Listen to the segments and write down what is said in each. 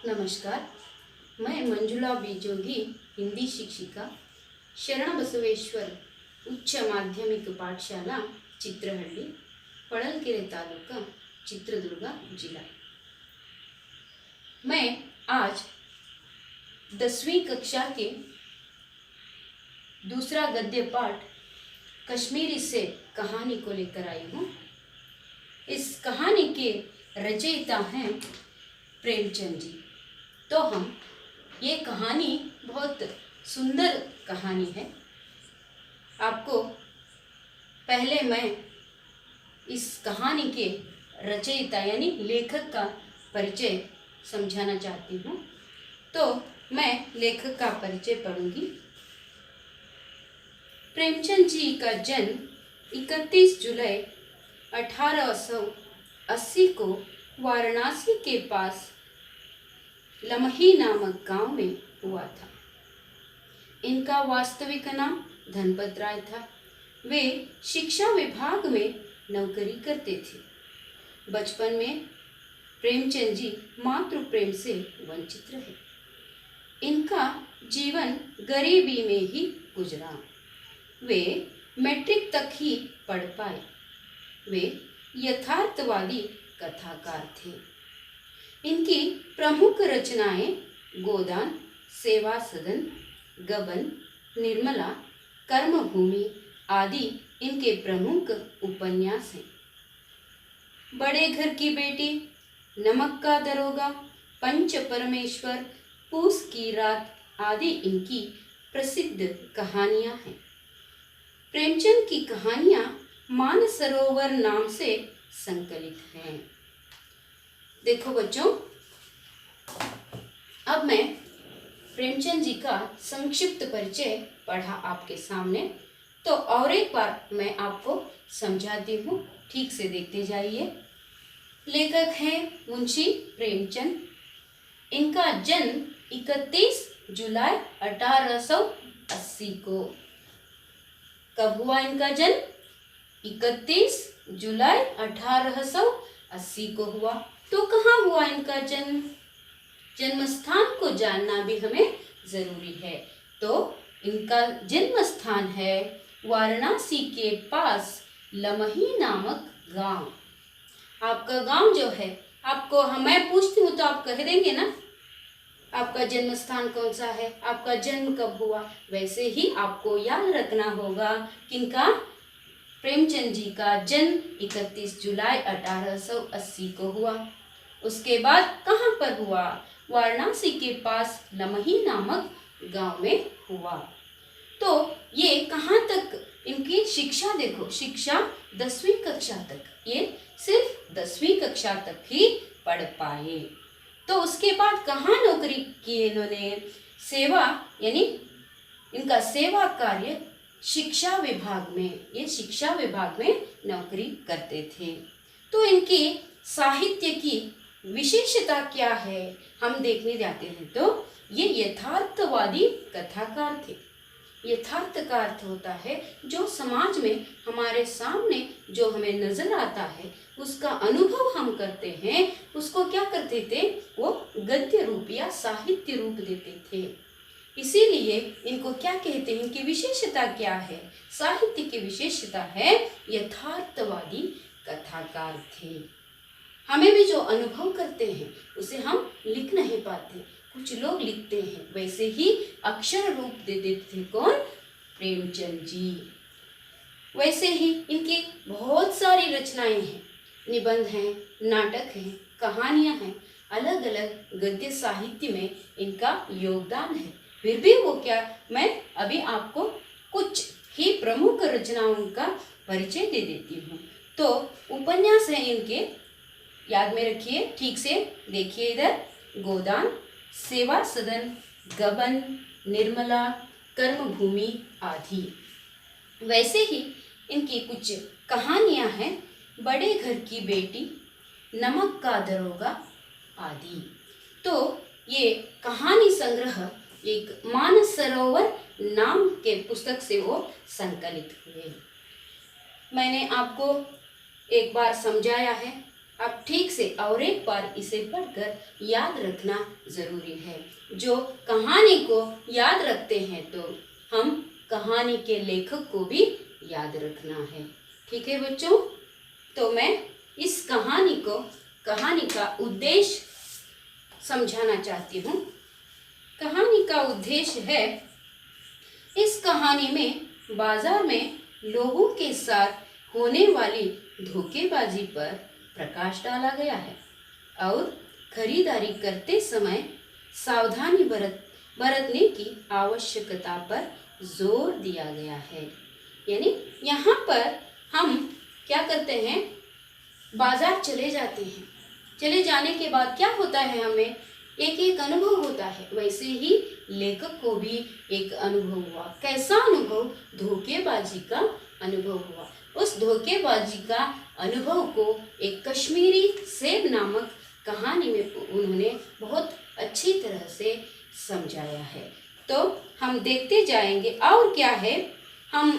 नमस्कार। मैं मंजुला बीजोगी, हिंदी शिक्षिका, शरण बसवेश्वर उच्च माध्यमिक पाठशाला चित्रहಳ್ಳಿ, पड़लकेरे तालुका, चित्रदुर्ग जिला। मैं आज 10वीं कक्षा के दूसरा गद्य पाठ कश्मीरी से कहानी को लेकर आई हूँ। इस कहानी के रचयिता हैं प्रेमचंद जी। तो हम ये कहानी बहुत सुंदर कहानी है। आपको पहले मैं इस कहानी के रचयिता यानी लेखक का परिचय समझाना चाहती हूँ। तो मैं लेखक का परिचय पढ़ूंगी। प्रेमचंद जी का जन्म 31 जुलाई 1880 को वाराणसी के पास लमही नामक गांव में हुआ था। इनका वास्तविक नाम धनपत राय था। वे शिक्षा विभाग में नौकरी करते थे। बचपन में प्रेमचंद जी मातृ प्रेम से वंचित रहे। इनका जीवन गरीबी में ही गुजरा। वे मैट्रिक तक ही पढ़ पाए। वे यथार्थवादी कथाकार थे। इनकी प्रमुख रचनाएं गोदान, सेवा सदन, गबन, निर्मला, कर्मभूमि आदि इनके प्रमुख उपन्यास हैं। बड़े घर की बेटी, नमक का दरोगा, पंच परमेश्वर, पूस की रात आदि इनकी प्रसिद्ध कहानियां हैं। प्रेमचंद की कहानियां मानसरोवर नाम से संकलित हैं। देखो बच्चों, अब मैं प्रेमचंद जी का संक्षिप्त परिचय पढ़ा आपके सामने। तो और एक बार मैं आपको समझाती हूँ, ठीक से देखते जाइए। लेखक हैं मुंशी प्रेमचंद। इनका जन्म 31 जुलाई 1880 को। कब हुआ इनका जन्म? 31 जुलाई 1880 को हुआ। तो कहाँ हुआ इनका जन्म? जन्म स्थान को जानना भी हमें जरूरी है। तो इनका जन्म स्थान है वाराणसी के पास लमही नामक गांव। आपका गांव जो है, आपको मैं पूछती हूँ तो आप कह देंगे ना आपका जन्म स्थान कौन सा है, आपका जन्म कब हुआ। वैसे ही आपको याद रखना होगा किनका? प्रेमचंद जी का जन्म 31 जुलाई 1880 को हुआ। उसके बाद कहाँ पर हुआ? वाराणसी के पास लमही नामक गांव में हुआ। तो ये कहाँ तक इनकी शिक्षा देखो, शिक्षा 10वीं कक्षा तक, ये सिर्फ 10वीं कक्षा तक ही पढ़ पाए। तो उसके बाद कहाँ नौकरी की इन्होंने? सेवा यानी इनका सेवा कार्य शिक्षा विभाग में, ये शिक्षा विभाग में नौकरी करते थे। तो इनके साहित्य की विशेषता क्या है हम देखने जाते हैं। तो ये यथार्थवादी कथाकार थे। यथार्थ का अर्थ होता है जो समाज में हमारे सामने जो हमें नजर आता है, उसका अनुभव हम करते हैं, उसको क्या करते थे? वो गद्य रूप या साहित्य रूप देते थे। इसीलिए इनको क्या कहते हैं? इनकी विशेषता क्या है? साहित्य की विशेषता है यथार्थवादी कथाकार थे। हमें भी जो अनुभव करते हैं उसे हम लिख नहीं पाते, कुछ लोग लिखते हैं। वैसे ही अक्षर रूप दे देते थे कौन? प्रेमचंद जी। वैसे ही इनकी बहुत सारी रचनाएं हैं, निबंध हैं, नाटक हैं, कहानियां हैं, अलग अलग गद्य साहित्य में इनका योगदान है। फिर भी वो क्या, मैं अभी आपको कुछ ही प्रमुख रचनाओं का परिचय दे देती हूँ। तो उपन्यास है इनके, याद में रखिए, ठीक से देखिए इधर। गोदान, सेवा सदन, गबन, निर्मला, कर्मभूमि आदि। वैसे ही इनकी कुछ कहानियां हैं, बड़े घर की बेटी, नमक का दरोगा आदि। तो ये कहानी संग्रह एक मानसरोवर नाम के पुस्तक से वो संकलित हुए। मैंने आपको एक बार समझाया है, अब ठीक से और एक बार इसे पढ़कर याद रखना ज़रूरी है। जो कहानी को याद रखते हैं तो हम कहानी के लेखक को भी याद रखना है। ठीक है बच्चों, तो मैं इस कहानी का उद्देश्य समझाना चाहती हूँ। कहानी का उद्देश्य है, इस कहानी में बाजार में लोगों के साथ होने वाली धोखेबाजी पर प्रकाश डाला गया है और खरीदारी करते समय सावधानी बरतने की आवश्यकता पर जोर दिया गया है। यानी यहाँ पर हम क्या करते हैं, बाजार चले जाते हैं, चले जाने के बाद क्या होता है, हमें एक एक अनुभव होता है। वैसे ही लेखक को भी एक अनुभव हुआ। कैसा अनुभव? धोखेबाजी का अनुभव हुआ। उस धोखेबाजी का अनुभव को एक कश्मीरी सेब नामक कहानी में उन्होंने बहुत अच्छी तरह से समझाया है। तो हम देखते जाएंगे। और क्या है, हम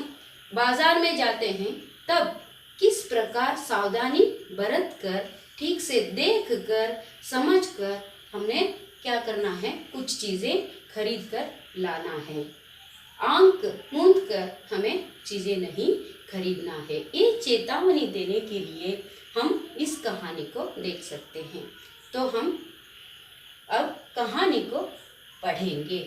बाजार में जाते हैं तब किस प्रकार सावधानी बरत कर, ठीक से देख कर, समझ कर हमने क्या करना है, कुछ चीज़ें खरीद कर लाना है। आंख मूंद कर हमें चीज़ें नहीं खरीदना है। ये चेतावनी देने के लिए हम इस कहानी को देख सकते हैं। तो हम अब कहानी को पढ़ेंगे।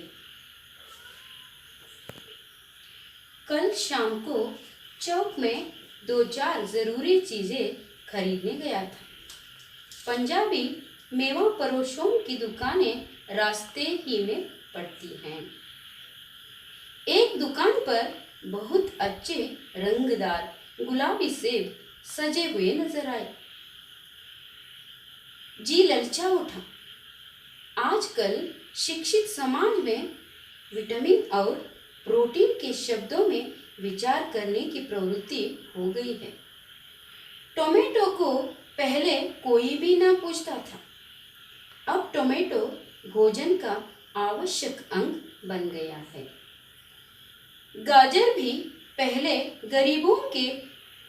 कल शाम को चौक में 2-4 ज़रूरी चीज़ें खरीदने गया था। पंजाबी मेवा परोसों की दुकानें रास्ते ही में पड़ती हैं। एक दुकान पर बहुत अच्छे रंगदार गुलाबी सेब सजे हुए नजर आए। जी ललचा उठा। आजकल शिक्षित समाज में विटामिन और प्रोटीन के शब्दों में विचार करने की प्रवृत्ति हो गई है। टोमेटो को पहले कोई भी ना पूछता था, अब टोमेटो भोजन का आवश्यक अंग बन गया है। गाजर भी पहले गरीबों के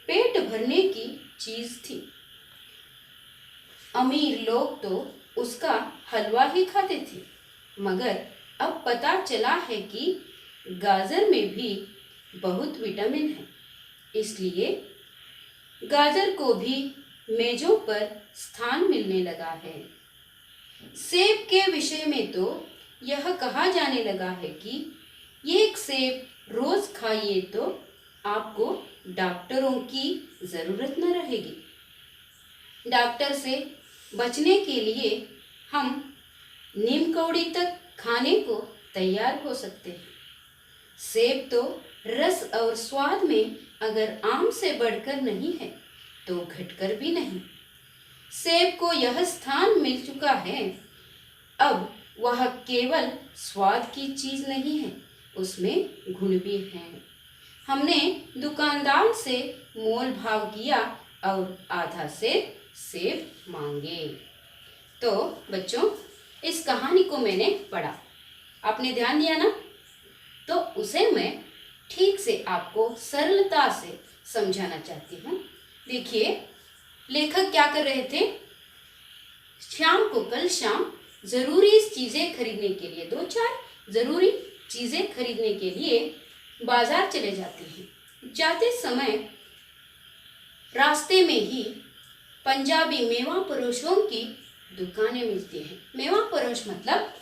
पेट भरने की चीज थी। अमीर लोग तो उसका हलवा ही खाते थे, मगर अब पता चला है कि गाजर में भी बहुत विटामिन है, इसलिए गाजर को भी मेजों पर स्थान मिलने लगा है। सेब के विषय में तो यह कहा जाने लगा है कि एक सेब रोज खाइए तो आपको डॉक्टरों की जरूरत न रहेगी। डॉक्टर से बचने के लिए हम नीम कौड़ी तक खाने को तैयार हो सकते हैं। सेब तो रस और स्वाद में अगर आम से बढ़कर नहीं है तो घटकर भी नहीं। सेब को यह स्थान मिल चुका है, अब वह केवल स्वाद की चीज नहीं है, उसमें गुण भी हैं। हमने दुकानदार से मोल भाव किया और आधा से सेब मांगे। तो बच्चों, इस कहानी को मैंने पढ़ा, आपने ध्यान दिया ना? तो उसे मैं ठीक से आपको सरलता से समझाना चाहती हूँ। देखिए, लेखक क्या कर रहे थे, कल शाम जरूरी चीजें खरीदने के लिए 2-4 जरूरी चीजें खरीदने के लिए बाजार चले जाते हैं। जाते समय रास्ते में ही पंजाबी मेवा परोसों की दुकानें मिलती हैं। मेवा परोस मतलब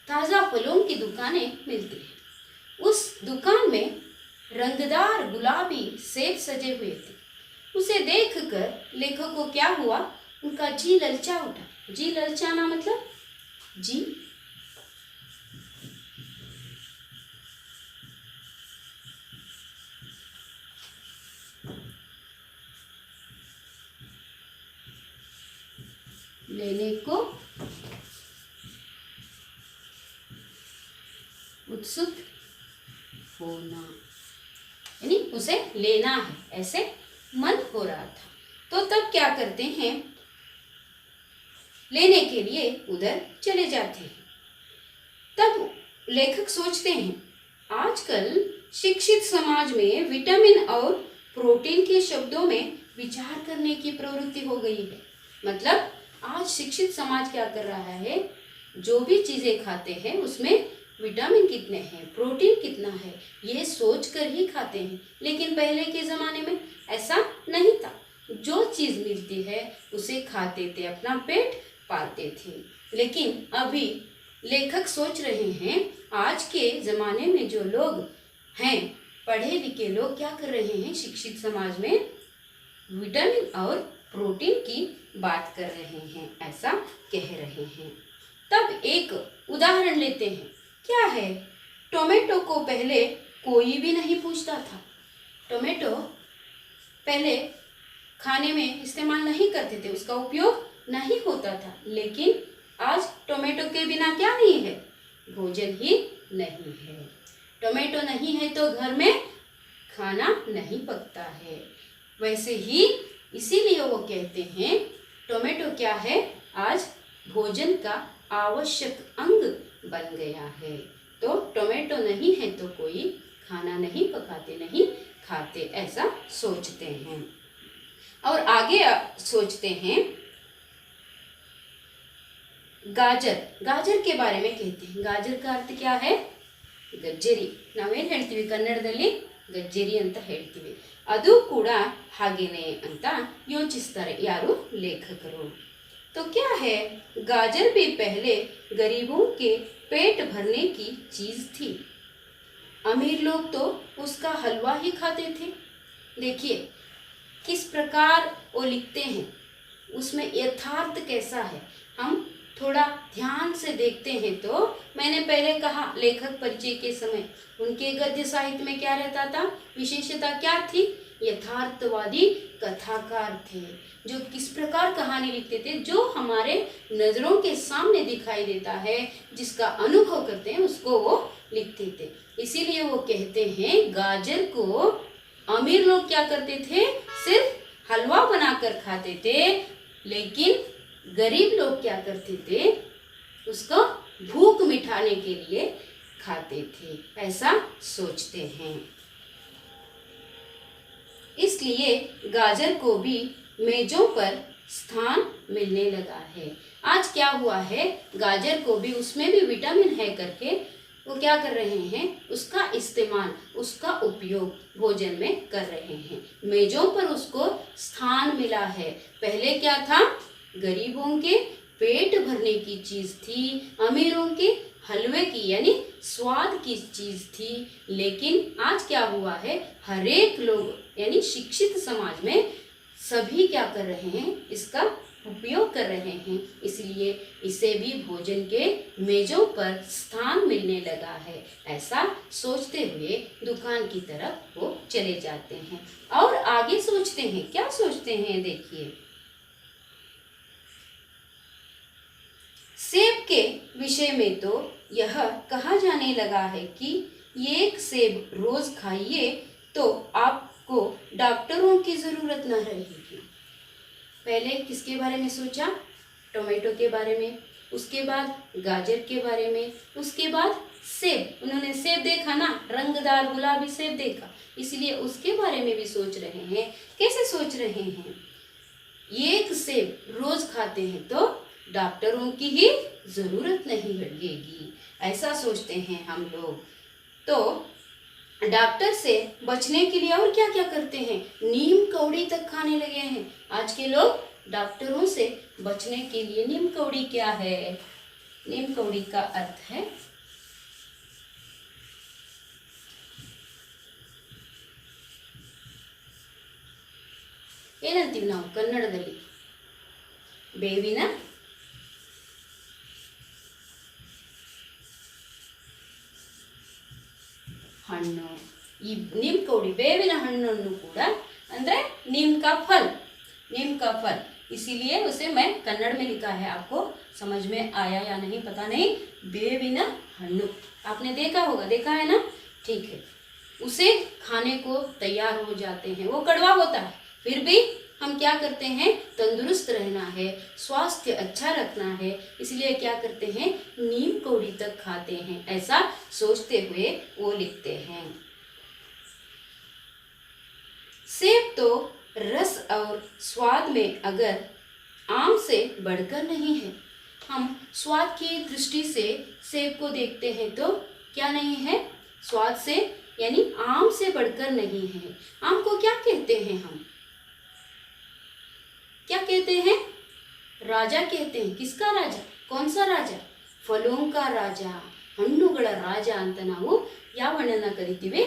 ताज़ा फलों की दुकानें मिलती हैं। उस दुकान में रंगदार गुलाबी सेब सजे हुए थे। उसे देखकर लेखक को क्या हुआ, उनका जी ललचा उठा। जी ललचाना मतलब जी लेने को उत्सुक होना, यानी उसे लेना है, ऐसे मन हो रहा था। तो तब क्या करते हैं, लेने के लिए उधर चले जाते हैं। तब लेखक सोचते हैं, आजकल शिक्षित समाज में विटामिन और प्रोटीन के शब्दों में विचार करने की प्रवृत्ति हो गई है। मतलब आज शिक्षित समाज क्या कर रहा है, जो भी चीजें खाते हैं उसमें विटामिन कितने हैं, प्रोटीन कितना है, ये सोच कर ही खाते हैं। लेकिन पहले के ज़माने में ऐसा नहीं था, जो चीज़ मिलती है उसे खाते थे, अपना पेट पालते थे। लेकिन अभी लेखक सोच रहे हैं, आज के ज़माने में जो लोग हैं, पढ़े लिखे लोग क्या कर रहे हैं, शिक्षित समाज में विटामिन और प्रोटीन की बात कर रहे हैं, ऐसा कह रहे हैं। तब एक उदाहरण लेते हैं, क्या है, टोमेटो को पहले कोई भी नहीं पूछता था। टोमेटो पहले खाने में इस्तेमाल नहीं करते थे, उसका उपयोग नहीं होता था। लेकिन आज टोमेटो के बिना क्या नहीं है, भोजन ही नहीं है। टोमेटो नहीं है तो घर में खाना नहीं पकता है। वैसे ही इसीलिए वो कहते हैं, टोमेटो क्या है, आज भोजन का आवश्यक अंग बन गया है। तो टोमेटो नहीं है तो कोई खाना नहीं पकाते, नहीं खाते, ऐसा सोचते हैं। और आगे सोचते हैं, गाजर के बारे में कहते हैं। गाजर का अर्थ क्या है, ಗಜ್ಜರಿ. ನಾವೇನು ಹೇಳ್ತೀವಿ ಕನ್ನಡದಲ್ಲಿ, ಗಜ್ಜರಿ ಅಂತ ಹೇಳ್ತೀವಿ. ಅದು ಕೂಡ ಹಾಗೇನೆ ಅಂತ ಯೋಚಿಸ್ತಾರೆ ಯಾರು, ಲೇಖಕರು. तो क्या है, गाजर भी पहले गरीबों के पेट भरने की चीज थी। अमीर लोग तो उसका हलवा ही खाते थे। देखिए किस प्रकार वो लिखते हैं, उसमें यथार्थ कैसा है, हम थोड़ा ध्यान से देखते हैं तो मैंने पहले कहा, लेखक परिचय के समय उनके गद्य साहित्य में क्या रहता था, विशेषता क्या थी, यथार्थवादी कथाकार थे, जो किस प्रकार कहानी लिखते थे, जो हमारे नजरों के सामने दिखाई देता है, जिसका अनुभव करते हैं उसको वो लिखते थे। इसीलिए वो कहते हैं, गाजर को अमीर लोग क्या करते थे, सिर्फ हलवा बनाकर खाते थे, लेकिन गरीब लोग क्या करते थे, उसको भूख मिटाने के लिए खाते थे, ऐसा सोचते हैं। इसलिए गाजर को भी मेजों पर स्थान मिलने लगा है। आज क्या हुआ है, गाजर को भी, उसमें भी विटामिन है करके वो क्या कर रहे हैं, उसका इस्तेमाल, उसका उपयोग भोजन में कर रहे हैं। मेजों पर उसको स्थान मिला है। पहले क्या था, गरीबों के पेट भरने की चीज थी, अमीरों के हलवे की यानी स्वाद की चीज थी। लेकिन आज क्या हुआ है, हर एक लोग यानी शिक्षित समाज में सभी क्या कर रहे हैं, इसका उपयोग कर रहे हैं। इसलिए इसे भी भोजन के मेजों पर स्थान मिलने लगा है, ऐसा सोचते हुए दुकान की तरफ वो चले जाते हैं। और आगे सोचते हैं, क्या सोचते हैं, देखिए, सेब के विषय में तो यह कहा जाने लगा है कि एक सेब रोज खाइए तो आपको डॉक्टरों की जरूरत न रहेगी। पहले किसके बारे में सोचा, टोमेटो के बारे में, उसके बाद गाजर के बारे में, उसके बाद सेब, उन्होंने सेब देखा ना, रंगदार गुलाबी सेब देखा, इसलिए उसके बारे में भी सोच रहे हैं। कैसे सोच रहे हैं, एक सेब रोज खाते हैं तो डॉक्टरों की ही जरूरत नहीं लगेगी, ऐसा सोचते हैं हम लोग। तो डॉक्टर से बचने के लिए और क्या क्या करते हैं, नीम कौड़ी तक खाने लगे हैं आज के लोग। डॉक्टरों से बचने के लिए नीम कौड़ी क्या है, नीम कौड़ी का अर्थ है ಏನಂತೀವಿ ನಾವು ಕನ್ನಡದಲ್ಲಿ, ಬೇವಿನ हण्णु। ಈ नीम कौड़ी ಬೇವಿನ हण्णನ್ನು ಕೂಡ ಅಂದ್ರೆ नीम का फल, नीम का फल, इसीलिए उसे मैं कन्नड़ में लिखा है, आपको समझ में आया या नहीं पता नहीं। ಬೇವಿನ हण्णु आपने देखा होगा, देखा है ना, ठीक है। उसे खाने को तैयार हो जाते हैं, वो कड़वा होता है फिर भी हम क्या करते हैं, तंदुरुस्त रहना है, स्वास्थ्य अच्छा रखना है, इसलिए क्या करते हैं, नीम कौड़ी तक खाते हैं, ऐसा सोचते हुए वो लिखते हैं। सेब तो रस और स्वाद में अगर आम से बढ़कर नहीं है, हम स्वाद की दृष्टि से सेब को देखते हैं तो क्या नहीं है, स्वाद से यानी आम से बढ़कर नहीं है। आम को क्या कहते हैं, हम क्या कहते हैं, राजा कहते हैं। किसका राजा, कौन सा राजा, फलों का राजा, ಹಣ್ಣುಗಳ ರಾಜ ಅಂತ ನಾವು ಯಾವ ಹಣ್ಣನ್ನ ಕರಿತೀವಿ,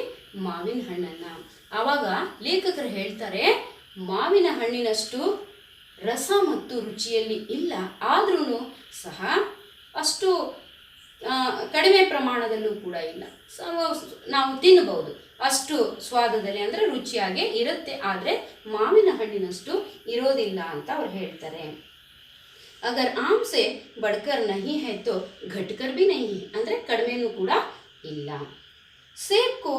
ಮಾವಿನ ಹಣ್ಣನ್ನ. ಆವಾಗ ಲೇಖಕರು ಹೇಳ್ತಾರೆ, ಮಾವಿನ ಹಣ್ಣಿನಷ್ಟು ರಸ ಮತ್ತು ರುಚಿಯಲ್ಲಿ ಇಲ್ಲ, ಆದ್ರೂ ಸಹ ಅಷ್ಟು ಕಡಿಮೆ ಪ್ರಮಾಣದಲ್ಲೂ ಕೂಡ ಇಲ್ಲ, ನಾವು ತಿನ್ನಬಹುದು, ಅಷ್ಟು ಸ್ವಾದದಲ್ಲಿ ಅಂದರೆ ರುಚಿಯಾಗಿ ಇರುತ್ತೆ, ಆದರೆ ಮಾವಿನ ಹಣ್ಣಿನಷ್ಟು ಇರೋದಿಲ್ಲ ಅಂತ ಅವ್ರು ಹೇಳ್ತಾರೆ. अगर आम से बढ़कर नहीं है तो घटकर भी नहीं है, ಅಂದರೆ ಕಡಿಮೆನೂ ಕೂಡ ಇಲ್ಲ. सेब को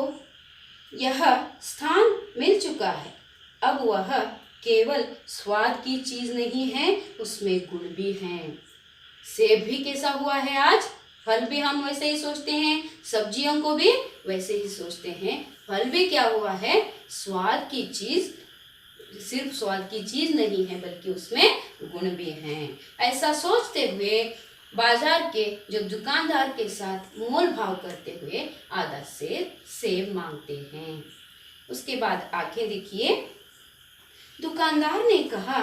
यह स्थान मिल चुका है, अब वह केवल स्वाद की चीज नहीं है, उसमें गुण भी हैं. सेब भी कैसा हुआ है आज, फल भी हम वैसे ही सोचते हैं, सब्जियों को भी वैसे ही सोचते हैं, फल भी क्या हुआ है, स्वाद की चीज, सिर्फ स्वाद की चीज नहीं है बल्कि उसमें गुण भी हैं. ऐसा सोचते हुए बाजार के जो दुकानदार के साथ मोल भाव करते हुए आधा सेब मांगते हैं. उसके बाद आगे देखिए, दुकानदार ने कहा,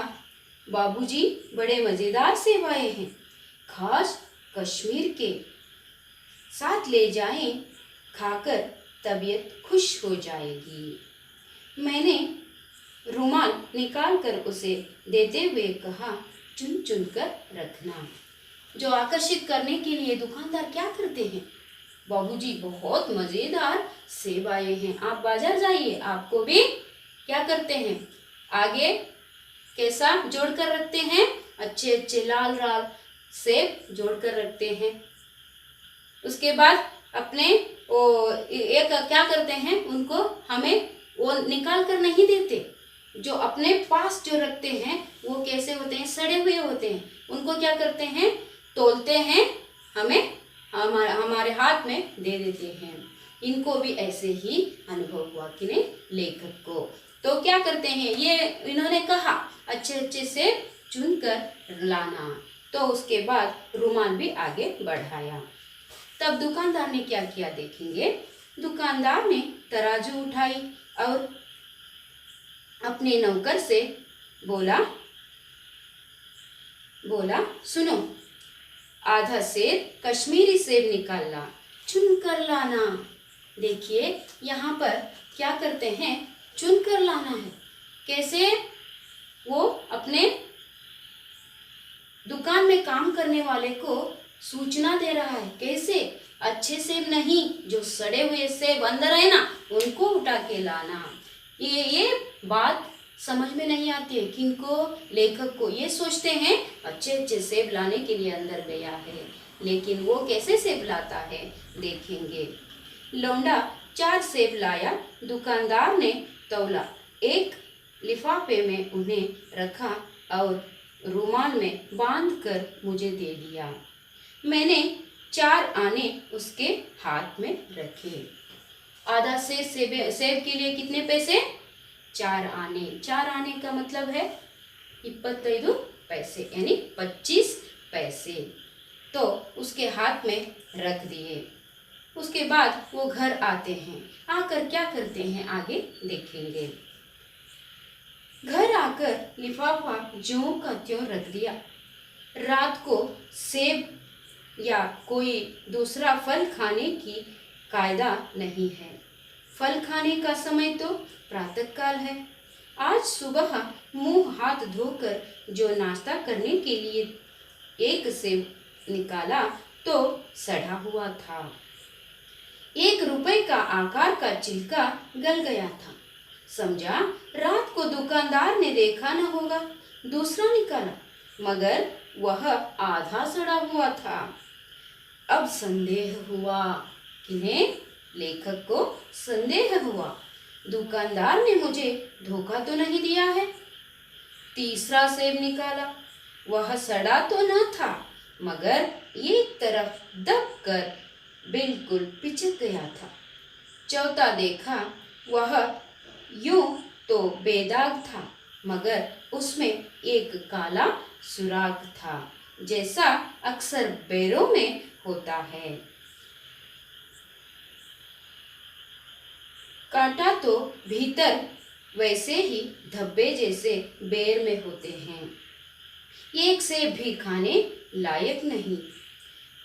बाबूजी बड़े मजेदार सेब आए हैं, खास कश्मीर के, साथ ले जाएं, खाकर तबीयत खुश हो जाएगी. मैंने रुमाल निकाल कर उसे देते हुए कहा, चुन चुन कर रखना. जो आकर्षित करने के लिए दुकानदार क्या करते हैं, बाबूजी बहुत मजेदार सेब आए हैं, आप बाजार जाइए, आपको भी क्या करते हैं, आगे कैसा जोड़कर रखते हैं, अच्छे अच्छे लाल लाल सेब जोड़कर रखते हैं. उसके बाद अपने वो एक क्या करते हैं, उनको हमें वो निकाल कर नहीं देते, जो अपने पास जो रखते हैं वो कैसे होते हैं, सड़े हुए होते हैं, उनको क्या करते हैं, तोलते हैं, हमें हमारे हाथ में दे देते हैं. इनको भी ऐसे ही अनुभव हुआ कि नहीं, लेखक को. तो क्या करते हैं, ये इन्होंने कहा अच्छे अच्छे से चुनकर लाना, तो उसके बाद रुमाल भी आगे बढ़ाया. तब दुकानदार ने क्या किया देखेंगे, दुकानदार ने तराजू उठाई और अपने नौकर से बोला, सुनो, आधा सेब कश्मीरी सेब निकालना, चुन कर लाना. देखिए यहाँ पर क्या करते हैं, चुन कर लाना है. कैसे, वो अपने दुकान में काम करने वाले को सूचना दे रहा है, कैसे, अच्छे सेब नहीं, जो सड़े हुए सेब अंदर है ना, उनको उठा के लाना. ये बात समझ में नहीं आती है, किनको, लेखक को. ये सोचते हैं अच्छे अच्छे सेब लाने के लिए अंदर गया है, लेकिन वो कैसे सेब लाता है देखेंगे. लौंडा 4 सेब लाया, दुकानदार ने तौला, एक लिफाफे में उन्हें रखा और रुमाल में बांधकर मुझे दे दिया. मैंने 4 आने उसके हाथ में रखे. आधा सेब के लिए कितने पैसे, 4 आने. 4 आने का मतलब है 25 पैसे, यानी 25 पैसे. तो उसके हाथ में रख दिए. उसके बाद वो घर आते हैं, आकर क्या करते हैं आगे देखेंगे. घर आकर लिफाफा ज्यों का त्यों रख दिया. रात को सेब या कोई दूसरा फल खाने की कायदा नहीं है, फल खाने का समय तो प्रातःकाल है. आज सुबह मुंह हाथ धोकर जो नाश्ता करने के लिए एक सेब निकाला तो सड़ा हुआ था. 1 रुपए का आकार का छिलका गल गया था. समझा रात को दुकानदार ने देखा न होगा, दूसरा निकाला, मगर वह आधा सड़ा हुआ था. अब संदेह हुआ, किन्हें, लेखक को संदेह हुआ, दुकानदार ने मुझे धोखा तो नहीं दिया है. तीसरा सेब निकाला, वह सड़ा तो न था, मगर एक तरफ दबकर बिल्कुल पिचक गया था। चौथा देखा, वह यूं तो बेदाग था, मगर उसमें एक काला सुराख था, जैसा अक्सर बेरों में होता है। कांटा तो भीतर वैसे ही धब्बे जैसे बेर में होते हैं। एक सेब भी खाने लायक नहीं।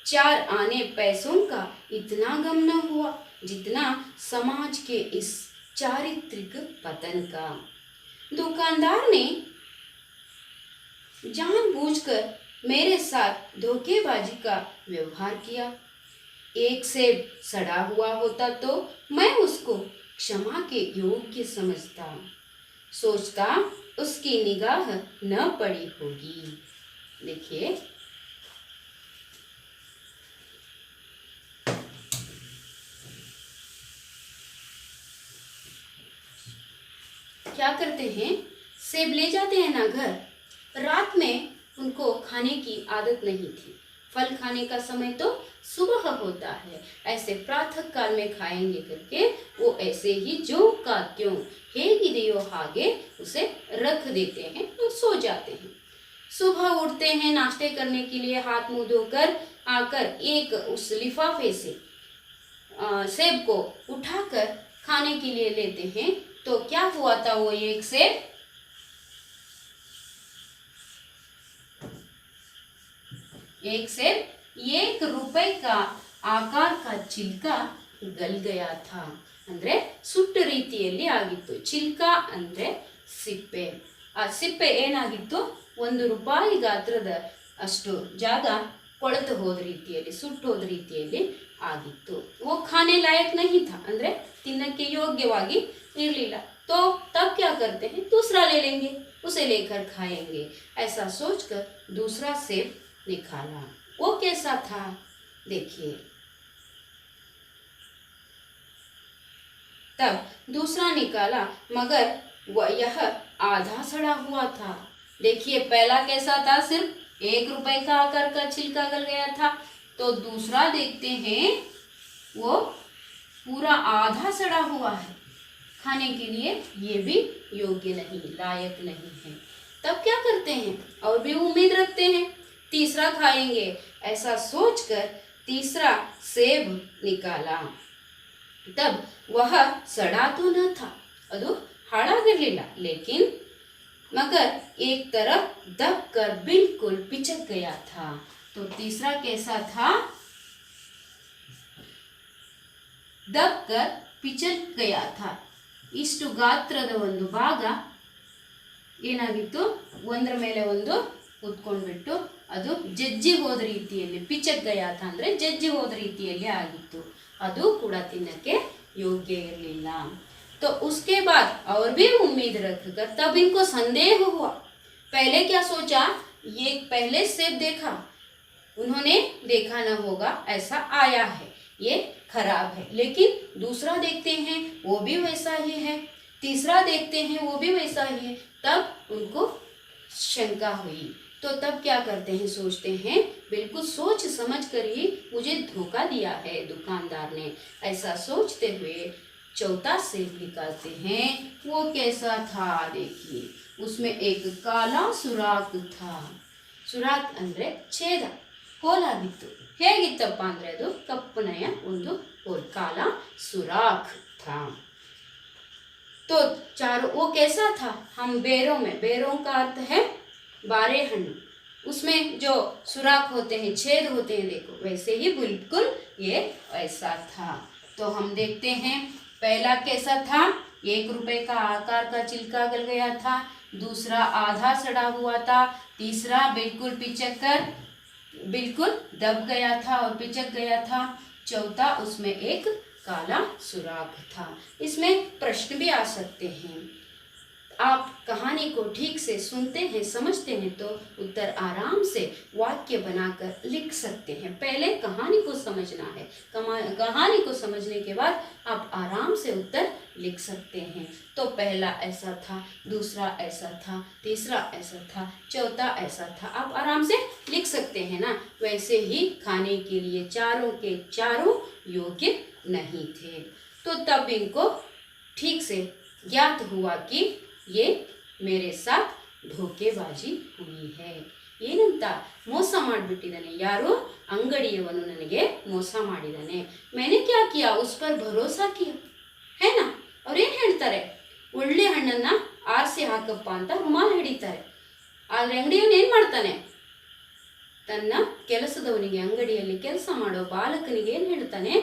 4 आने पैसों का इतना गम न हुआ जितना समाज के इस चारित्रिक पतन का। दुकानदार ने जानबूझकर मेरे साथ धोखेबाजी का व्यवहार किया। एक सेब सड़ा हुआ होता तो मैं उसको क्षमा के योग्य समझता, सोचता उसकी निगाह न पड़ी होगी। देखिए, क्या करते हैं, सेब ले जाते हैं ना घर। रात में उनको खाने की आदत नहीं थी। फल खाने का समय तो सुबह होता है, ऐसे प्रातः काल में खाएंगे करके वो ऐसे ही जो का त्यों ಹೇಗಿದೆಯೋ हागे उसे रख देते हैं और सो जाते हैं। सुबह उठते हैं नाश्ते करने के लिए, हाथ मुंह धोकर आकर एक उस लिफाफे से सेब को उठाकर खाने के लिए लेते हैं। तो क्या हुआ था, वो एक सेब ₹1 का ಆಕಾರ ಚಿಲ್ಕ ಗಲ್ ಗಯಾ ಥಾ ಅಂದ್ರೆ ಸುಟ್ಟ ರೀತಿಯಲ್ಲಿ ಆಗಿತ್ತು। ಚಿಲ್ಕ ಅಂದ್ರೆ ಸಿಪ್ಪೆ, ಆ ಸಿಪ್ಪೆ ಏನಾಗಿತ್ತು, ₹1 ಗಾತ್ರದ ಅಷ್ಟು ಜಾಗ ಕೊಳೆತು ಹೋದ ರೀತಿಯಲ್ಲಿ, ಸುಟ್ಟೋದ ರೀತಿಯಲ್ಲಿ ಆಗಿತ್ತು। वो खाने लायक नहीं था ಅಂದ್ರೆ ತಿನ್ನಕ್ಕೆ ಯೋಗ್ಯವಾಗಿ ಇರಲಿಲ್ಲ। तो तब क्या करते हैं, दूसरा ले लेंगे, उसे लेकर खाएंगे, ऐसा सोचकर दूसरा सेब निकाला। वो कैसा था, देखिए। तब दूसरा निकाला, मगर यह आधा सड़ा हुआ था। देखिए, पहला कैसा था, सिर्फ ₹1 का आकार का छिलका गल गया था। तो दूसरा देखते हैं, वो पूरा आधा सड़ा हुआ है, खाने के लिए ये भी योग्य नहीं, लायक नहीं है। तब क्या करते हैं, और भी उम्मीद रखते हैं, तीसरा खाएंगे, ऐसा सोचकर तीसरा सेब निकाला। तब वह सड़ा तो न था, ಅದು ಹಾಳಾಗಿರಲಿಲ್ಲ, लेकिन मगर एक तरफ दबकर बिल्कुल पिचक गया था। तो तीसरा कैसा था, दबकर पिचक गया था। ಇಷ್ಟು ಗಾತ್ರದ ಒಂದು ಭಾಗ ಏನಾಗಿತ್ತು, ಒಂದರ ಮೇಲೆ ಒಂದು ಕುತ್ಕೊಂಡ್ಬಿಟ್ಟು ಅದು ಜಜ್ಜಿ ಹೋದ ರೀತಿಯಲ್ಲಿ, ಪಿಚಕ್ ಗಯಾ था ಅಂದ್ರೆ ಜಜ್ಜಿ ಹೋದ ರೀತಿಯಲ್ಲಿ ಆಗಿತ್ತು, ಅದು ಕೂಡ ತಿನ್ನಕ್ಕೆ योग्य इरलिಲ್ಲ। तो उसके बाद और भी उम्मीद रखकर तब इनको संदेह हुआ। पहले क्या सोचा, ये पहले सेब देखा, उन्होंने देखा न होगा ऐसा आया है, ये खराब है। लेकिन दूसरा देखते हैं वो भी वैसा ही है, तीसरा देखते हैं वो भी वैसा ही है। तब उनको शंका हुई। तो तब क्या करते हैं, सोचते हैं बिल्कुल सोच समझ कर ही मुझे धोखा दिया है दुकानदार ने, ऐसा सोचते हुए चौथा सेब निकालते हैं। वो कैसा था, देखिए, उसमें एक काला सुराख था। ಸುರಾಖ್ ಅಂದರೆ ಛೇದ, ಹೋಲಾಗಿತ್ತು। ಹೇಗಿತ್ತಪ್ಪ ಅಂದರೆ ಅದು ಕಪ್ಪನೆಯ ಒಂದು ಹೋಲ್, ಕಾಲ ಸುರಾಖ್ था। तो चारों, वो कैसा था, हम बेरों में, बेरों का अर्थ है बारे हण्णु, उसमें जो सुराख होते हैं, छेद होते हैं, देखो वैसे ही बिल्कुल ये वैसा था। तो हम देखते हैं, पहला कैसा था, ₹1 का आकार का छिलका गल गया था, दूसरा आधा सड़ा हुआ था, तीसरा बिल्कुल पिचक कर बिल्कुल दब गया था और पिचक गया था, चौथा उसमें एक काला सुराख था। इसमें प्रश्न भी आ सकते हैं। आप कहानी को ठीक से सुनते हैं, समझते हैं, तो उत्तर आराम से वाक्य बनाकर लिख सकते हैं। पहले कहानी को समझना है, कहानी को समझने के बाद आप आराम से उत्तर लिख सकते हैं। तो पहला ऐसा था, दूसरा ऐसा था, तीसरा ऐसा था, चौथा ऐसा था। आप आराम से लिख सकते हैं ना। वैसे ही खाने के लिए चारों के चारों योग्य नहीं थे। तो तब इनको ठीक से ज्ञात हुआ कि ये मेरे साथ ಧೋಕೆಬಾಜಿ ಹುಯಿ ಹೈ. ಏನಂತ ಮೋಸ ಮಾಡಿಬಿಟ್ಟಿದ್ದಾನೆ, ಯಾರು ಅಂಗಡಿಯವನು ನನಗೆ ಮೋಸ ಮಾಡಿದ್ದಾನೆ. मैंने क्या किया, उस पर भरोसा किया है ना. ಅವ್ರೇನು ಹೇಳ್ತಾರೆ, ಒಳ್ಳೆ ಹಣ್ಣನ್ನು ಆರಿಸಿ ಹಾಕಪ್ಪ ಅಂತ ರುಮಾಲ್ ಹಿಡಿತಾರೆ. ಆದರೆ ಅಂಗಡಿಯವನು ಏನು ಮಾಡ್ತಾನೆ, ತನ್ನ ಕೆಲಸದವನಿಗೆ, ಅಂಗಡಿಯಲ್ಲಿ ಕೆಲಸ ಮಾಡೋ ಬಾಲಕನಿಗೆ ಏನು ಹೇಳ್ತಾನೆ,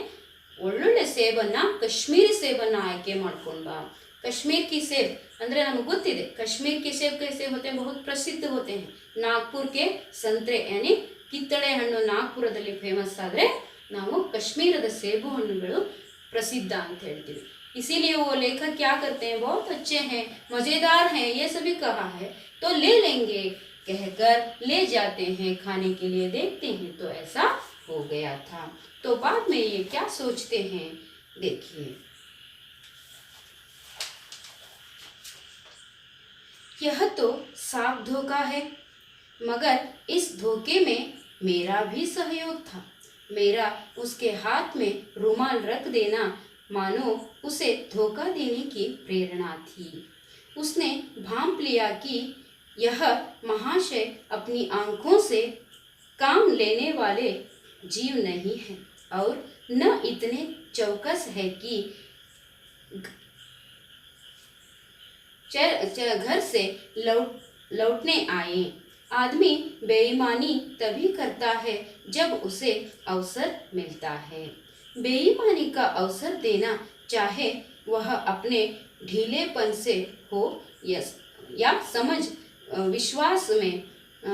ಒಳ್ಳೊಳ್ಳೆ ಸೇಬನ್ನು, ಕಾಶ್ಮೀರಿ ಸೇಬನ್ನು ಆಯ್ಕೆ ಮಾಡ್ಕೊಂಡು ಬಾ. कश्मीर की सेब ಅಂದರೆ ನಮಗೆ ಗೊತ್ತಿದೆ, कश्मीर की सेब कैसे होते हैं, बहुत प्रसिद्ध होते हैं. नागपुर के संतरे यानी ಕಿತ್ತಳೆ ಹಣ್ಣು ನಾಗಪುರದಲ್ಲಿ ಫೇಮಸ್ ಆದರೆ ನಾವು ಕಾಶ್ಮೀರದ ಸೇಬು ಹಣ್ಣುಗಳು प्रसिद्ध ಅಂತ ಹೇಳ್ತೀವಿ. इसीलिए वो लेखक क्या करते हैं, बहुत अच्छे हैं, मज़ेदार हैं, ये सभी कहा है तो ले लेंगे कहकर ले जाते हैं, खाने के लिए देखते हैं तो ऐसा हो गया था. तो बाद में ये क्या सोचते हैं, देखिए. यह तो साफ धोखा है, मगर इस धोखे में मेरा भी सहयोग था. मेरा उसके हाथ में रुमाल रख देना मानो उसे धोखा देने की प्रेरणा थी. उसने भांप लिया कि यह महाशय अपनी आंखों से काम लेने वाले जीव नहीं है और न इतने चौकस है कि घर से लौटने आए. आदमी बेईमानी तभी करता है जब उसे अवसर मिलता है. बेईमानी का अवसर देना, चाहे वह अपने ढीलेपन से हो या समझ विश्वास में,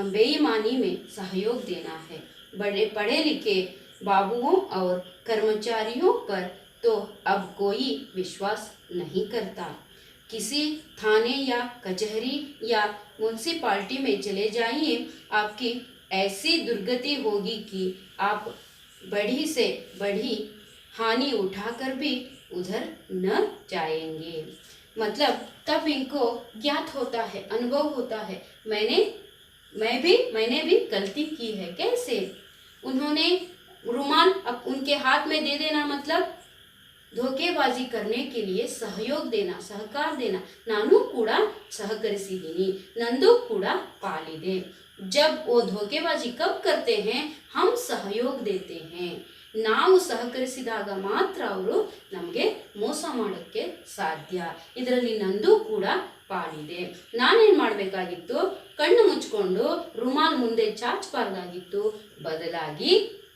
बेईमानी में सहयोग देना है. बड़े पढ़े लिखे बाबुओं और कर्मचारियों पर तो अब कोई विश्वास नहीं करता. किसी थाने या कचहरी या म्यूनसिपालिटी में चले जाइए, आपकी ऐसी दुर्गति होगी कि आप बड़ी से बड़ी हानि उठाकर भी उधर न जाएंगे. मतलब तब इनको ज्ञात होता है, अनुभव होता है, मैंने भी गलती की है. कैसे, उन्होंने रुमाल अब उनके हाथ में दे देना, मतलब ಧೋಕೆಬಾಜಿ करने के लिए सहयोग देना, सहकार देना. ನಾನು ಕೂಡ सहकरिಸಿದ್ದೀನಿ, ನಂದು ಕೂಡ ಪಾಲಿದೆ. जब वो धोखेबाजी कब करते हैं, हम सहयोग देते हैं. ನಾವು ಸಹಕರಿಸಿದಾಗ ಮಾತ್ರ ಅವರು ನಮಗೆ ಮೋಸ ಮಾಡೋಕ್ಕೆ ಸಾಧ್ಯ. ಇದರಲ್ಲಿ ನಂದು ಕೂಡ ಪಾಲಿದೆ. ನಾನೇನು ಮಾಡಬೇಕಾಗಿತ್ತು, ಕಣ್ಣು ಮುಚ್ಕೊಂಡು ರುಮಾಲ್ ಮುಂದೆ ಚಾಚಬಾರ್ದಾಗಿತ್ತು. बदलागी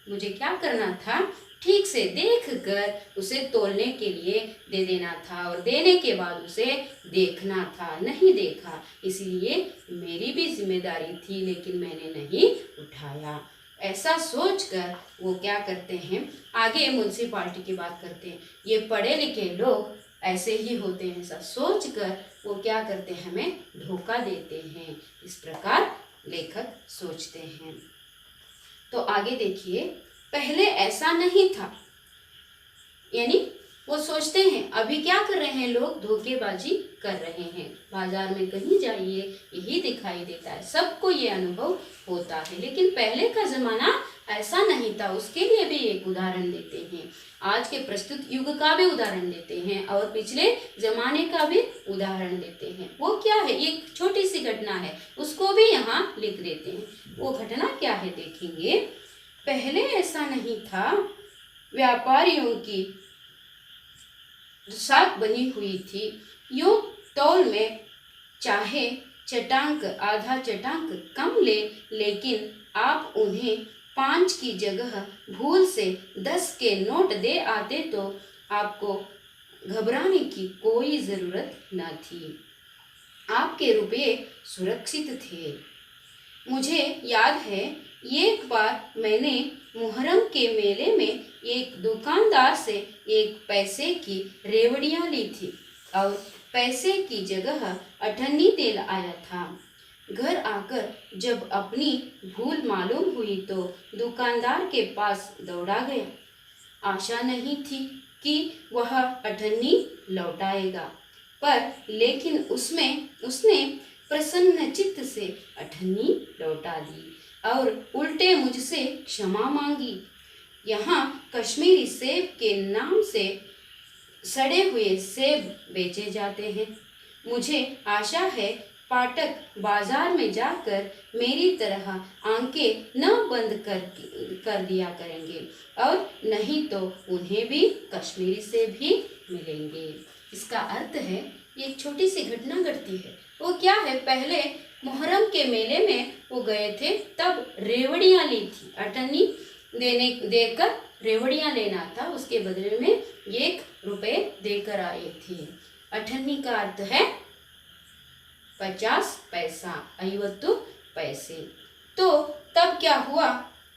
मुझे क्या करना था, ठीक से देख कर उसे तोलने के लिए दे देना था और देने के बाद उसे देखना था. नहीं देखा, इसलिए मेरी भी जिम्मेदारी थी, लेकिन मैंने नहीं उठाया. ऐसा सोचकर वो क्या करते हैं, आगे म्यूनसिपालिटी की बात करते हैं. ये पढ़े लिखे लोग ऐसे ही होते हैं, ऐसा सोचकर वो क्या करते हैं, हमें धोखा देते हैं. इस प्रकार लेखक सोचते हैं. तो आगे देखिए, पहले ऐसा नहीं था, यानी वो सोचते हैं अभी क्या कर रहे हैं लोग, धोखेबाजी कर रहे हैं. बाजार में कहीं जाइए यही दिखाई देता है, सबको ये अनुभव होता है. लेकिन पहले का जमाना ऐसा नहीं था. उसके लिए भी एक उदाहरण देते हैं, आज के प्रस्तुत युग का भी उदाहरण देते हैं और पिछले जमाने का भी उदाहरण देते हैं. वो क्या है, एक छोटी सी घटना है, उसको भी यहाँ लिख देते हैं. वो घटना क्या है देखेंगे. पहले ऐसा नहीं था, व्यापारियों की साख बनी हुई थी. यूं तौल में चाहे चटांक आधा चटांक कम ले, लेकिन आप उन्हें 5 की जगह भूल से 10 के नोट दे आते तो आपको घबराने की कोई ज़रूरत न थी. आपके रुपये सुरक्षित थे. मुझे याद है, एक बार मैंने मुहर्रम के मेले में एक दुकानदार से 1 पैसे की रेवड़ियाँ ली थी और पैसे की जगह अठन्नी तेल आया था. घर आकर जब अपनी भूल मालूम हुई तो दुकानदार के पास दौड़ा गया. आशा नहीं थी कि वह अठन्नी लौटाएगा, पर लेकिन उसने प्रसन्न चित्त से अठन्नी लौटा दी और उल्टे मुझसे क्षमा मांगी। यहाँ कश्मीरी सेब के नाम से सड़े हुए सेब बेचे जाते हैं। मुझे आशा है पाठक बाजार में जाकर मेरी तरह आंखें न बंद कर दिया करेंगे और नहीं तो उन्हें भी कश्मीरी सेब ही मिलेंगे। इसका अर्थ है, ये एक छोटी सी घटना घटती है। वो क्या है, पहले मुहर्रम के मेले में वो गए थे, तब रेवड़ियाँ ली थी। अठन्नी देकर रेवड़ियाँ लेना था, उसके बदले में 1 रुपये देकर आए थे। अठन्नी का अर्थ है 50 पैसा, 50 पैसे। तो तब क्या हुआ,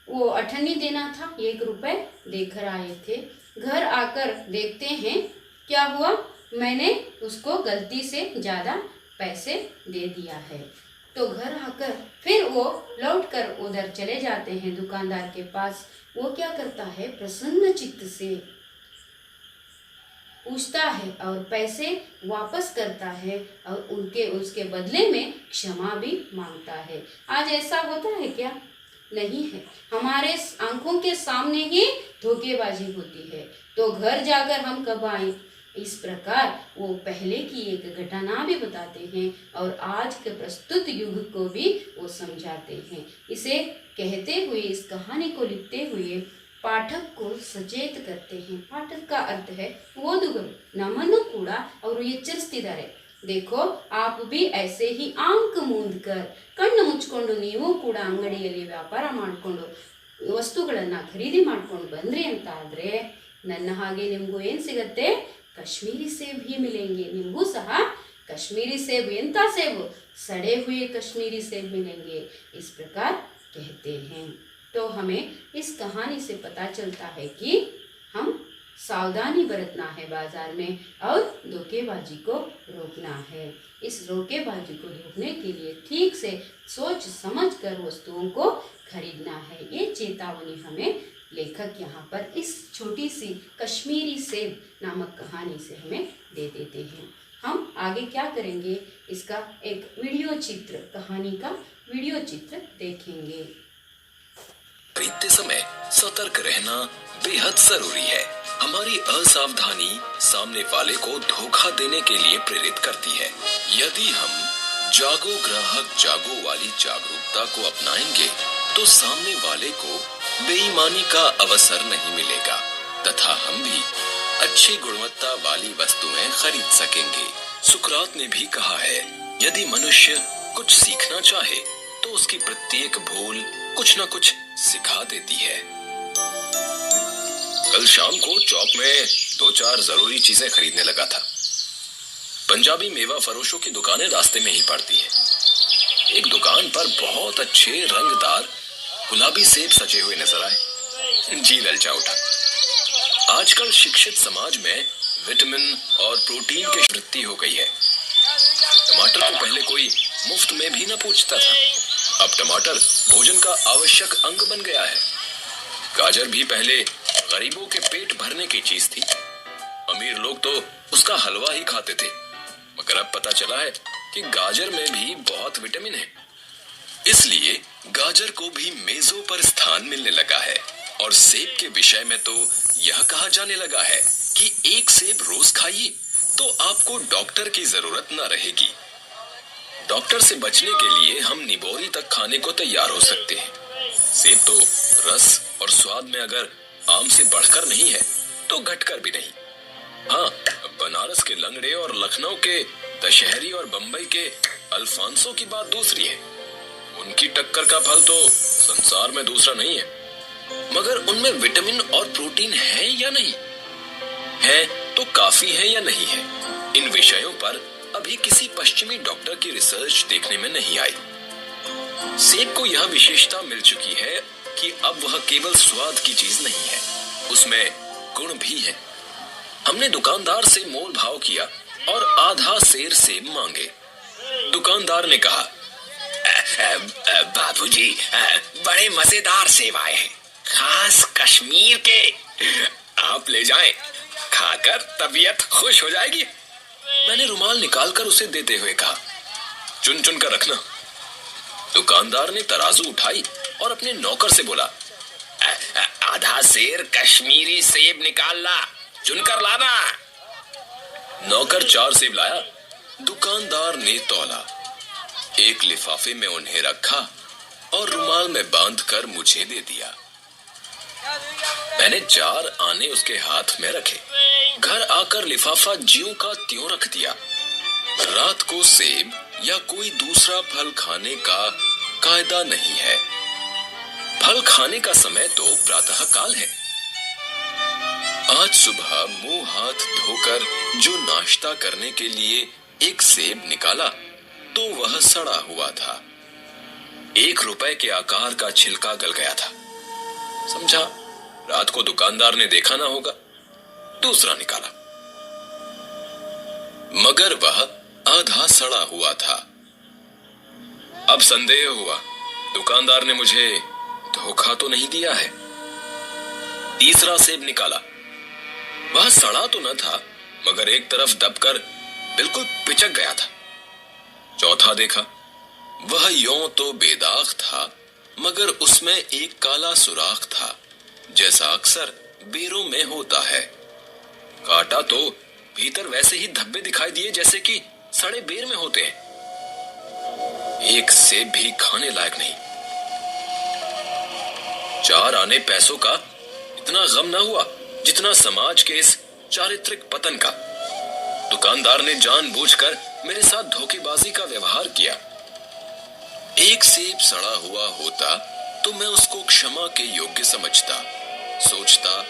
वो अठन्नी देना था, 1 रुपये देकर आए थे। घर आकर देखते हैं क्या हुआ, मैंने उसको गलती से ज़्यादा पैसे दे दिया है। तो घर आकर फिर वो लौटकर उधर चले जाते हैं दुकानदार के पास। वो क्या करता है, प्रसन्न चित्त से पूछता है और पैसे वापस करता है और उसके बदले में क्षमा भी मांगता है। आज ऐसा होता है क्या? नहीं है। हमारे आंखों के सामने ही धोखेबाजी होती है, तो घर जाकर हम कब आए? इस प्रकार वो पहले की एक घटना भी बताते हैं और आज के प्रस्तुत युग को भी वो समझाते हैं। इसे कहते हुए, इस कहानी को लिखते हुए पाठक को सचेत करते हैं। पाठक का अर्थ है ಓದುಗರು, ನಮ್ಮನ್ನು ಕೂಡ ಅವರು ಎಚ್ಚರಿಸ್ತಿದ್ದಾರೆ। देखो, आप भी ऐसे ही आंख मूंद कर, ಕಣ್ಣು ಮುಚ್ಚಿಕೊಂಡು ನೀವು ಕೂಡ ಅಂಗಡಿಯಲ್ಲಿ ವ್ಯಾಪಾರ ಮಾಡಿಕೊಂಡು ವಸ್ತುಗಳನ್ನು ಖರೀದಿ ಮಾಡ್ಕೊಂಡು ಬಂದ್ರಿ ಅಂತ ಆದರೆ, ನನ್ನ ಹಾಗೆ ನಿಮಗೂ ಏನು ಸಿಗುತ್ತೆ? कश्मीरी सेब ही मिलेंगे। निम्बू सहा कश्मीरी सेब, ಎಂತ सेब? सड़े हुए कश्मीरी सेब मिलेंगे। इस प्रकार कहते हैं। तो हमें इस कहानी से पता चलता है कि हम सावधानी बरतना है बाजार में और धोखेबाजी को रोकना है। इस धोखेबाजी को रोकने के लिए ठीक से सोच समझ कर वस्तुओं को खरीदना है। ये चेतावनी हमें लेखक यहाँ पर इस छोटी सी कश्मीरी सेब नामक कहानी से हमें दे देते हैं। हम आगे क्या करेंगे, इसका एक वीडियो चित्र, कहानी का वीडियो चित्र देखेंगे। खरीदते समय सतर्क रहना बेहद जरूरी है। हमारी असावधानी सामने वाले को धोखा देने के लिए प्रेरित करती है। यदि हम जागो ग्राहक जागो वाली जागरूकता को अपनाएंगे तो सामने वाले को बेईमानी का अवसर नहीं मिलेगा तथा हम भी अच्छी गुणवत्ता वाली वस्तुएं खरीद सकेंगे। सुकरात ने भी कहा है, यदि मनुष्य कुछ सीखना चाहे तो उसकी प्रत्येक भूल कुछ न कुछ सिखा देती है। कल शाम को चौक में 2-4 जरूरी चीजें खरीदने लगा था। पंजाबी मेवा फरोशों की दुकानें रास्ते में ही पड़ती हैं। एक दुकान पर बहुत अच्छे रंगदार गुलाबी सेब सजे हुए नजर आए। जी ललचा उठा। आजकल शिक्षित समाज में विटामिन और प्रोटीन की वृद्धि हो गई है। टमाटर को पहले कोई मुफ्त में भी न पूछता था, अब टमाटर भोजन का आवश्यक अंग बन गया है। गाजर भी पहले गरीबों के पेट भरने की चीज थी। अमीर लोग तो उसका हलवा ही खाते थे, मगर अब पता चला है कि गाजर में भी बहुत विटामिन है। इसलिए गाजर को भी मेजों पर स्थान मिलने लगा है। और सेब के विषय में तो यह कहा जाने लगा है कि 1 सेब रोज खाइए तो आपको डॉक्टर की जरूरत न रहेगी। डॉक्टर से बचने के लिए हम निबोरी तक खाने को तैयार हो सकते हैं। सेब तो रस और स्वाद में अगर आम से बढ़कर नहीं है तो घटकर भी नहीं। हाँ, बनारस के लंगड़े और लखनऊ के दशहरी और बंबई के अल्फांसो की बात दूसरी है। उनकी टक्कर का फल तो संसार में दूसरा नहीं है। मगर उनमें विटामिन और प्रोटीन है या नहीं है, तो काफी है या नहीं है, इन विषयों पर अभी किसी पश्चिमी डॉक्टर की रिसर्च देखने में नहीं आई। सेब को यह विशेषता मिल चुकी है कि अब वह केवल स्वाद की चीज नहीं है, उसमें गुण भी है। हमने दुकानदार से मोल भाव किया और आधा सेर सेब मांगे। दुकानदार ने कहा, बाबूजी, बड़े मजेदार सेब आए हैं, खास कश्मीर के। आप ले जाएं, खाकर तबीयत खुश हो जाएगी। मैंने रुमाल निकालकर उसे देते हुए कहा, चुन चुन कर रखना। दुकानदार ने तराजू उठाई और अपने नौकर से बोला, आधा सेर कश्मीरी सेब निकाल ला, चुनकर लाना। नौकर 4 सेब लाया। दुकानदार ने तौला, एक लिफाफे में उन्हें रखा और रुमाल में बांधकर मुझे दे दिया। मैंने 4 आने उसके हाथ में रखे। घर आकर लिफाफा ज्यों का त्यों रख दिया। रात को सेब या कोई दूसरा फल खाने का कायदा नहीं है। फल खाने का समय तो प्रातः काल है। आज सुबह मुंह हाथ धोकर जो नाश्ता करने के लिए एक सेब निकाला तो वह सड़ा हुआ था। 1 रुपए के आकार का छिलका गल गया था। समझा रात को दुकानदार ने देखा ना होगा। दूसरा निकाला, मगर वह आधा सड़ा हुआ था। अब संदेह हुआ, दुकानदार ने मुझे धोखा तो नहीं दिया है। तीसरा सेब निकाला, वह सड़ा तो न था, मगर एक तरफ दबकर बिल्कुल पिचक गया था। चौथा देखा, वह यों तो बेदाग था, मगर उसमें एक काला सुराख था, जैसा अक्सर बेरों में होता है। काटा तो भीतर वैसे ही धब्बे दिखाई दिए जैसे कि सड़े बेर में होते हैं। एक सेब भी खाने लायक नहीं। 4 आने पैसों का इतना गम न हुआ जितना समाज के इस चारित्रिक पतन का। दुकानदार ने जानबूझकर मेरे साथ धोखेबाजी का व्यवहार किया। एक सेब सड़ा हुआ होता तो मैं उसको क्षमा के योग्य समझता, सोचता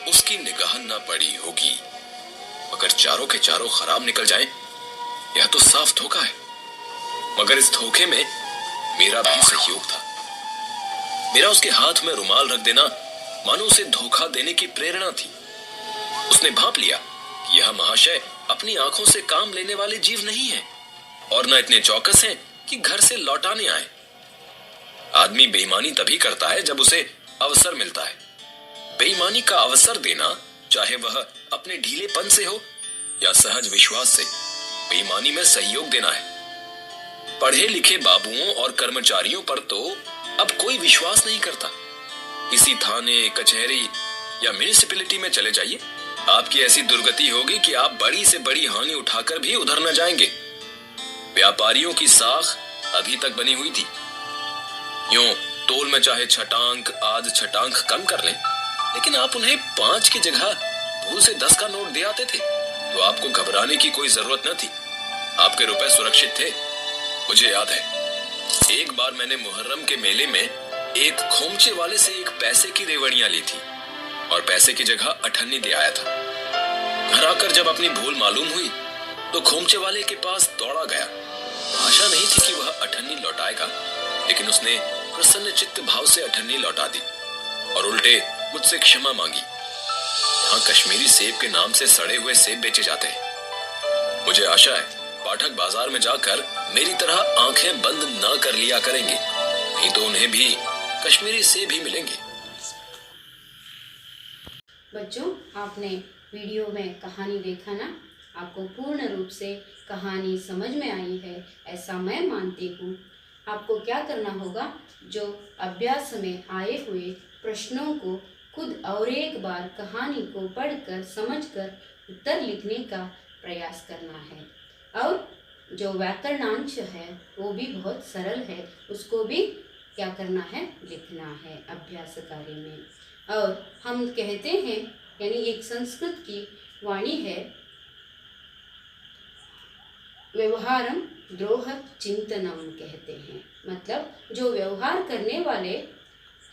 उसकी निगाह न पड़ी होगी, मगर चारों के चारों खराब निकल जाएं, यह तो साफ धोखा है। मगर इस धोखे में मेरा भी सहयोग था। मेरा उसके हाथ में रुमाल रख देना मानो उसे धोखा देने की प्रेरणा थी। उसने भांप लिया कि यह महाशय अपनी आंखों से काम लेने वाले जीव नहीं है और न इतने चौकस हैं कि घर से लौटाने आए। आदमी बेईमानी तभी करता है जब उसे अवसर मिलता है। बेईमानी का अवसर देना, चाहे वह अपने ढीलेपन से हो या सहज विश्वास से, बेईमानी में सहयोग देना है। पढ़े लिखे बाबुओं और कर्मचारियों पर तो अब कोई विश्वास नहीं करता। किसी थाने, कचहरी या म्युनिसिपैलिटी में चले जाइए, आपकी ऐसी दुर्गति होगी कि आप बड़ी से बड़ी हानि उठाकर भी उधर न जाएंगे। व्यापारियों की साख अभी तक बनी हुई थी। यूं तोल में चाहे छटांक आध छटांक कम कर लें, लेकिन आप उन्हें 5 की जगह भूल से 10 का नोट दे आते थे तो आपको घबराने की कोई जरूरत न थी। आपके रुपए सुरक्षित थे। मुझे याद है, एक बार मैंने मुहर्रम के मेले में एक खोमचे वाले से एक पैसे की रेवड़ियां ली थी और पैसे की जगह अठन्नी दे आया था। घर आकर जब अपनी भूल मालूम हुई तो खोमचे वाले के पास दौड़ा गया। आशा नहीं थी कि वह अठन्नी लौटाएगा, लेकिन उसने प्रसन्न चित्त भाव से अठन्नी लौटा दी और उल्टे मुझसे क्षमा मांगी। यहाँ कश्मीरी सेब के नाम से सड़े हुए सेब बेचे जाते हैं। मुझे आशा है पाठक बाजार में जाकर मेरी तरह आंखें बंद ना कर लिया करेंगे, नहीं तो उन्हें भी कश्मीरी सेब ही मिलेंगे। बच्चों, आपने वीडियो में कहानी देखा ना? आपको पूर्ण रूप से कहानी समझ में आई है ऐसा मैं मानती हूँ। आपको क्या करना होगा, जो अभ्यास में आए हुए प्रश्नों को खुद और एक बार कहानी को पढ़कर समझकर उत्तर लिखने का प्रयास करना है। और जो व्याकरणांश है वो भी बहुत सरल है, उसको भी क्या करना है, लिखना है अभ्यास कार्य में। और हम कहते हैं, यानी एक संस्कृत की वाणी है, व्यवहारम द्रोह चिंतनम कहते हैं। मतलब जो व्यवहार करने वाले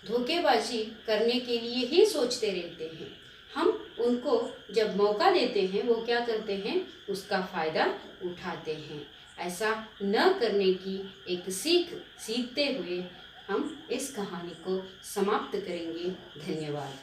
धोखेबाजी करने के लिए ही सोचते रहते हैं, हम उनको जब मौका देते हैं वो क्या करते हैं, उसका फ़ायदा उठाते हैं। ऐसा न करने की एक सीखते हुए हम इस कहानी को समाप्त करेंगे। धन्यवाद।